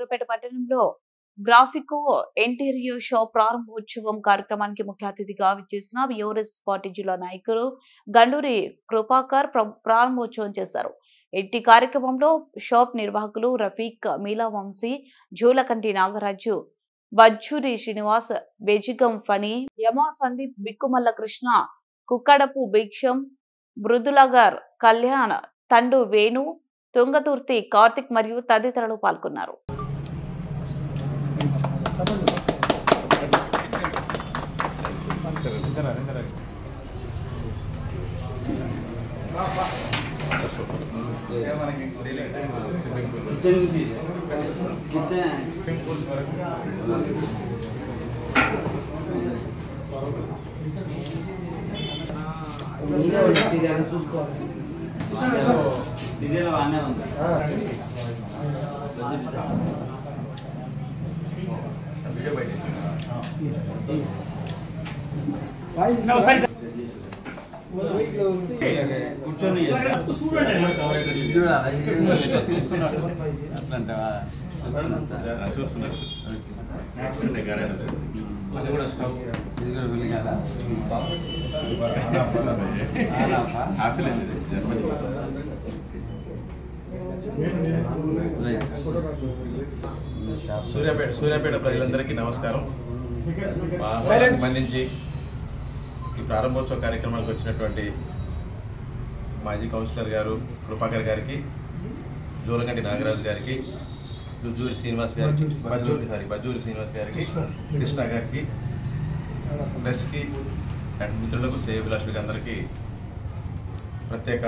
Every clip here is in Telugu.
సూర్యాపేట పట్టణంలో గ్రాఫికో ఇంటీరియో షో ప్రారంభోత్సవం కార్యక్రమానికి ముఖ్య అతిథిగా విచ్చేసిన యూఎస్ పార్టీ జిల్లా నాయకులు గండూరి కృపాకర్ ప్రారంభోత్సవం చేశారు. ఇట్టి కార్యక్రమంలో షాప్ నిర్వాహకులు రఫీక్, మీలా వంశీ, జూలకంటి నాగరాజు, బజ్జూరి శ్రీనివాస్, బెజిగం ఫణి, యమా సందీప్, బిక్కుమల్ల కృష్ణ, కుక్కడపు భిక్షం, మృదులగర్ కళ్యాణ్, తండు వేణు, తుంగతుర్తి కార్తిక్ మరియు తదితరులు పాల్గొన్నారు. కూర్చొని చూస్తున్నారు అది కూడా స్టవ్ సూర్యాపేట ప్రజలందరికీ నమస్కారం. సంబంధించి ఈ ప్రారంభోత్సవ కార్యక్రమానికి వచ్చినటువంటి మాజీ కౌన్సిలర్ గారు కృపాకర్ గారికి, జూలకంటి నాగరాజు గారికి, బజ్జూరి శ్రీనివాస్ గారికి, కృష్ణ గారికి, ప్రెస్కి అండ్ మిత్రులకు, శ్రేయోభిలాషులకి అందరికీ ప్రత్యేక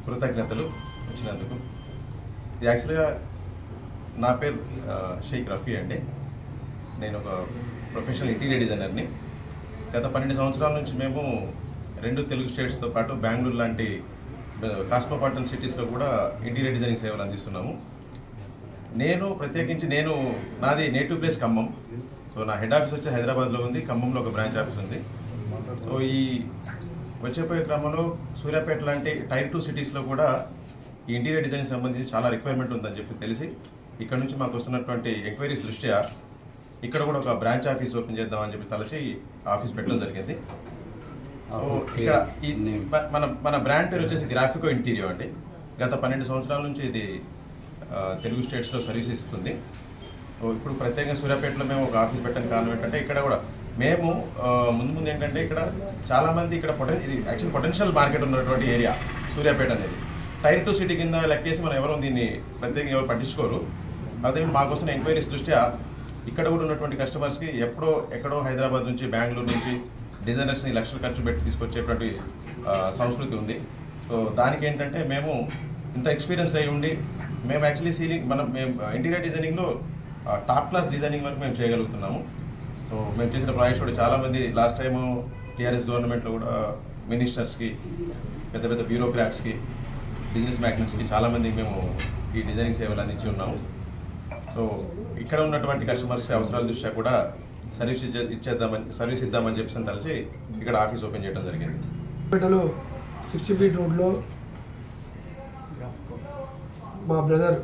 కృతజ్ఞతలు వచ్చినందుకు. ఇది యాక్చువల్గా నా పేరు షేక్ రఫీ అండి. నేను ఒక ప్రొఫెషనల్ ఇంటీరియర్ డిజైనర్ని. గత 12 సంవత్సరాల నుంచి మేము 2 తెలుగు స్టేట్స్తో పాటు బెంగళూరు లాంటి కాస్మోపాలిటన్ సిటీస్లో కూడా ఇంటీరియర్ డిజైనింగ్ సేవలు అందిస్తున్నాము. నాది నేటివ్ ప్లేస్ ఖమ్మం. సో నా హెడ్ ఆఫీస్ వచ్చి హైదరాబాద్లో ఉంది, ఖమ్మంలో ఒక బ్రాంచ్ ఆఫీస్ ఉంది. సో ఈ వచ్చేపోయే క్రమంలో సూర్యాపేట లాంటి టైర్ 2 సిటీస్లో కూడా ఈ ఇంటీరియర్ డిజైనింగ్ సంబంధించి చాలా రిక్వైర్మెంట్ ఉందని చెప్పి తెలిసి ఇక్కడ నుంచి మాకు వస్తున్నటువంటి ఎంక్వైరీస్ దృష్ట్యా ఇక్కడ కూడా ఒక బ్రాంచ్ ఆఫీస్ ఓపెన్ చేద్దామని చెప్పి తలచి ఆఫీస్ పెట్టడం జరిగింది. ఇక్కడ మన బ్రాండ్ పేరు వచ్చేసి గ్రాఫికో ఇంటీరియో అండి. గత 12 సంవత్సరాల నుంచి ఇది తెలుగు స్టేట్స్లో సర్వీసెస్ ఇస్తుంది. ఇప్పుడు ప్రత్యేకంగా సూర్యాపేటలో మేము ఒక ఆఫీస్ పెట్టడానికి కారణం ఏంటంటే ఇక్కడ కూడా మేము ముందు ఏంటంటే ఇక్కడ చాలామంది ఇక్కడ ఇది యాక్చువల్ పొటెన్షియల్ మార్కెట్ ఉన్నటువంటి ఏరియా సూర్యాపేట అనేది. టైర్ 2 సిటీ కింద లెక్కేసి మనం ఎవరు దీన్ని ప్రత్యేకంగా ఎవరు పట్టించుకోరు. అదే మాకు వస్తున్న ఎంక్వైరీస్ దృష్ట్యా ఇక్కడ కూడా ఉన్నటువంటి కస్టమర్స్కి ఎక్కడో హైదరాబాద్ నుంచి, బెంగళూరు నుంచి డిజైనర్స్ని లక్షలు ఖర్చు పెట్టి తీసుకొచ్చేటువంటి సంస్కృతి ఉంది. సో దానికి ఏంటంటే మేము ఇంత ఎక్స్పీరియన్స్ అయి ఉండి మేము యాక్చువల్లీ మేము ఇంటీరియర్ డిజైనింగ్లో టాప్ క్లాస్ డిజైనింగ్ వరకు మేము చేయగలుగుతున్నాము. సో మేము చేసిన ప్రాజెక్ట్స్ కూడా చాలామంది లాస్ట్ టైము టీఆర్ఎస్ గవర్నమెంట్లో కూడా మినిస్టర్స్కి, పెద్ద పెద్ద బ్యూరోక్రాట్స్కి, బిజినెస్ మ్యాగ్నెట్స్కి చాలామందికి మేము ఈ డిజైనింగ్ సేవలు అందించి ఉన్నాము. సో ఇక్కడ ఉన్నటువంటి కస్టమర్స్ అవసరాల దృష్ట్యా కూడా సర్వీస్ ఇద్దామని చెప్పి తలచి ఇక్కడ ఆఫీస్ ఓపెన్ చేయడం జరిగింది. పేటలో 60 ఫీట్ రోడ్లో మా బ్రదర్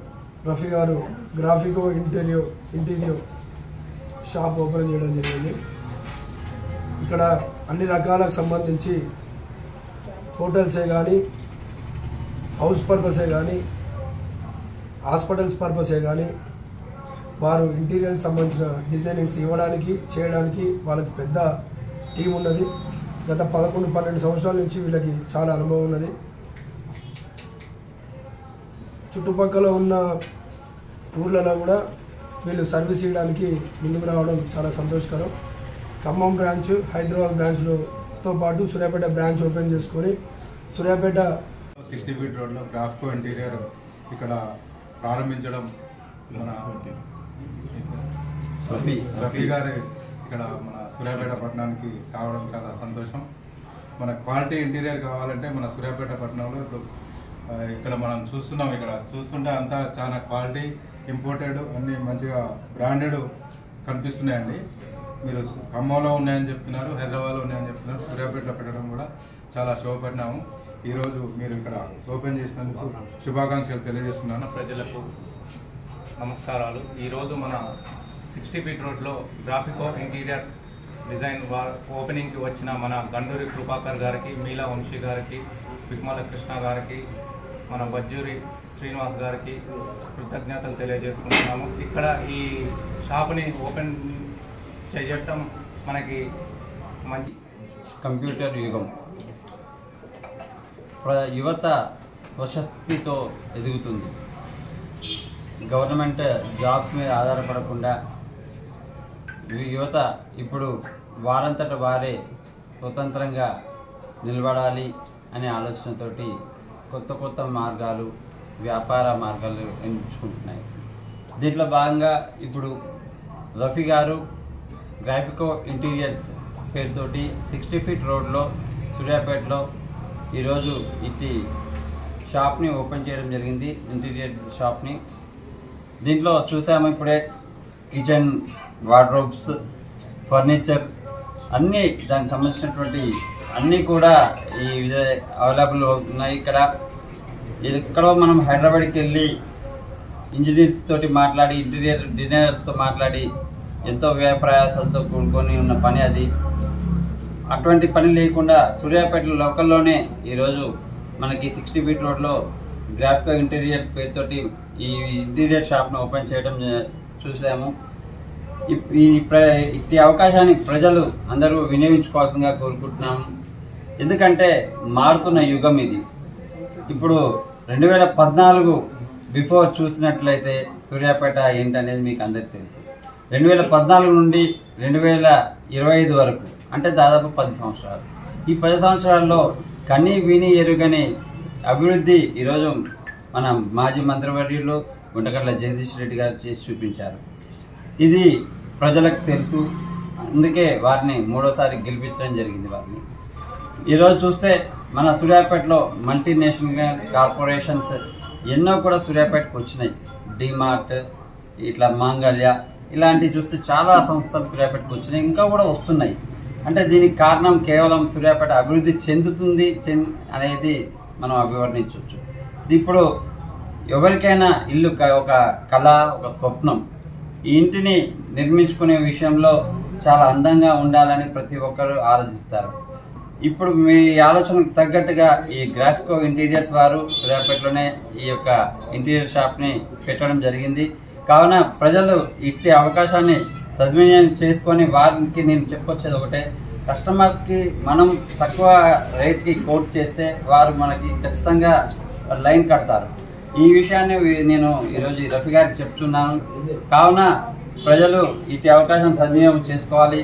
రఫీ గారు గ్రాఫికో ఇంటీరియో షాప్ ఓపెన్ చేయడం జరిగింది. ఇక్కడ అన్ని రకాలకు సంబంధించి హోటల్సే కానీ, హౌస్ పర్పసే కానీ, హాస్పిటల్స్ పర్పసే కానీ వారు ఇంటీరియర్కి సంబంధించిన డిజైనింగ్స్ ఇవ్వడానికి, చేయడానికి వాళ్ళకి పెద్ద టీం ఉన్నది. గత 11-12 సంవత్సరాల నుంచి వీళ్ళకి చాలా అనుభవం ఉన్నది. చుట్టుపక్కల ఉన్న ఊర్లలో కూడా వీళ్ళు సర్వీస్ ఇవ్వడానికి ముందుకు రావడం చాలా సంతోషకరం. ఖమ్మం బ్రాంచ్, హైదరాబాద్ బ్రాంచ్లతో పాటు సూర్యాపేట బ్రాంచ్ ఓపెన్ చేసుకొని సూర్యాపేట 60 ఫీట్ రోడ్లో గ్రాఫికో ఇంటీరియర్ ఇక్కడ ప్రారంభించడం మన రఫీ గారు ఇక్కడ మన సూర్యాపేట పట్టణానికి రావడం చాలా సంతోషం. మన క్వాలిటీ ఇంటీరియర్ కావాలంటే మన సూర్యాపేట పట్టణంలో ఇప్పుడు ఇక్కడ మనం చూస్తుంటే అంతా చాలా క్వాలిటీ, ఇంపోర్టెడ్, అన్నీ మంచిగా బ్రాండెడ్ కనిపిస్తున్నాయండి. మీరు ఖమ్మంలో ఉన్నాయని చెప్తున్నారు, హైదరాబాద్లో ఉన్నాయని చెప్తున్నారు. సూర్యాపేటలో పెట్టడం కూడా చాలా శుభపరిణామం. ఈరోజు మీరు ఇక్కడ ఓపెన్ చేసినందుకు శుభాకాంక్షలు తెలియజేస్తున్నాను. ప్రజలకు నమస్కారాలు. ఈరోజు మన 60 ఫీట్ రోడ్లో గ్రాఫికో ఇంటీరియర్ డిజైన్ ఓపెనింగ్కి వచ్చిన మన గండూరి కృపాకర్ గారికి, మీలా వంశీ గారికి, విక్మల కృష్ణ గారికి, మన బజ్జూరి శ్రీనివాస్ గారికి కృతజ్ఞతలు తెలియజేసుకుంటున్నాము. ఇక్కడ ఈ షాపుని ఓపెన్ చేయటం మనకి మంచి. కంప్యూటర్ యుగం, యువత స్వశక్తితో ఎదుగుతుంది. గవర్నమెంట్ జాబ్స్ మీద ఆధారపడకుండా యువత ఇప్పుడు వారంతట వారే స్వతంత్రంగా నిలబడాలి అనే ఆలోచనతోటి కొత్త కొత్త మార్గాలు, వ్యాపార మార్గాలు ఎంచుకుంటున్నాయి. దీంట్లో భాగంగా ఇప్పుడు రఫీ గారు గ్రాఫికో ఇంటీరియర్స్ పేరుతోటి 60 ఫీట్ రోడ్లో సూర్యాపేటలో ఈరోజు ఇది షాప్ని ఓపెన్ చేయడం జరిగింది, ఇంటీరియర్ షాప్ని. దీంట్లో చూసాము ఇప్పుడే కిచెన్, వార్డ్రోబ్స్, ఫర్నిచర్ అన్నీ దానికి సంబంధించినటువంటి అన్నీ కూడా ఈ అవైలబుల్ ఉన్నాయి. ఎక్కడో మనం హైదరాబాద్కి వెళ్ళి ఇంజనీర్స్ తోటి మాట్లాడి, ఇంటీరియర్ డిజైనర్స్తో మాట్లాడి ఎంతో వ్యయ ప్రయాసాలతో కూడుకొని ఉన్న పని అది. అటువంటి పని లేకుండా సూర్యాపేట లోకల్లోనే ఈరోజు మనకి 60 ఫీట్ రోడ్లో గ్రాఫికో ఇంటీరియర్స్ పేరుతోటి ఈ ఇంటీరియర్ షాప్ను ఓపెన్ చేయడం చూసాము. ఈ అవకాశాన్ని ప్రజలు అందరూ వినియోగించుకోవాల్సిందిగా కోరుకుంటున్నాము. ఎందుకంటే మారుతున్న యుగం ఇది. ఇప్పుడు 2014 బిఫోర్ చూసినట్లయితే సూర్యాపేట ఏంటనేది మీకు అందరికీ తెలుసు. 2014 నుండి 2025 వరకు అంటే దాదాపు 10 సంవత్సరాలు. ఈ 10 సంవత్సరాల్లో కని విని ఎరుగని అభివృద్ధి ఈరోజు మన మాజీ మంత్రివర్యులు గుంటకట్ల జగదీష్ రెడ్డి గారు చేసి చూపించారు. ఇది ప్రజలకు తెలుసు, అందుకే వారిని మూడోసారి గెలిపించడం జరిగింది వారిని. ఈరోజు చూస్తే మన సూర్యాపేటలో మల్టీనేషనల్ కార్పొరేషన్స్ ఎన్నో కూడా సూర్యాపేటకు వచ్చినాయి. డిమార్ట్, ఇట్లా మాంగళ్య, ఇలాంటివి చూస్తే చాలా సంస్థలు సూర్యాపేటకు వచ్చినాయి, ఇంకా కూడా వస్తున్నాయి. అంటే దీనికి కారణం కేవలం సూర్యాపేట అభివృద్ధి చెందుతుంది అనేది మనం అభివర్ణించవచ్చు. ఇప్పుడు ఎవరికైనా ఇల్లు ఒక కళ, ఒక స్వప్నం. ఈ ఇంటిని నిర్మించుకునే విషయంలో చాలా అందంగా ఉండాలని ప్రతి ఒక్కరూ ఆలోచిస్తారు. ఇప్పుడు మీ ఆలోచనకు తగ్గట్టుగా ఈ గ్రాఫికో ఇంటీరియర్స్ వారు సూర్యాపేటలోనే ఈ యొక్క ఇంటీరియర్ షాప్ని పెట్టడం జరిగింది. కావున ప్రజలు ఇట్టి అవకాశాన్ని సద్వినియోగం చేసుకొని వారికి నేను చెప్పొచ్చేది ఒకటే, కస్టమర్స్కి మనం తక్కువ రేట్కి కోట్ చేస్తే వారు మనకి ఖచ్చితంగా లైన్ కడతారు. ఈ విషయాన్ని నేను ఈరోజు రఫీ గారికి చెప్తున్నాను. కావున ప్రజలు ఇటు అవకాశం సద్వినియోగం చేసుకోవాలి.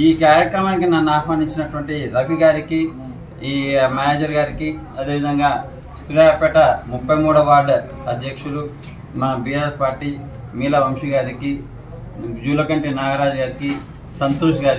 ఈ కార్యక్రమానికి నన్ను ఆహ్వానించినటువంటి రఫీ గారికి, ఈ మేనేజర్ గారికి, అదేవిధంగా సూర్యాపేట 33వ వార్డు అధ్యక్షులు మన బీఆర్ఎస్ పార్టీ మీలా వంశీ గారికి, జూలకంటి నాగరాజు గారికి, సంతోష్ గారికి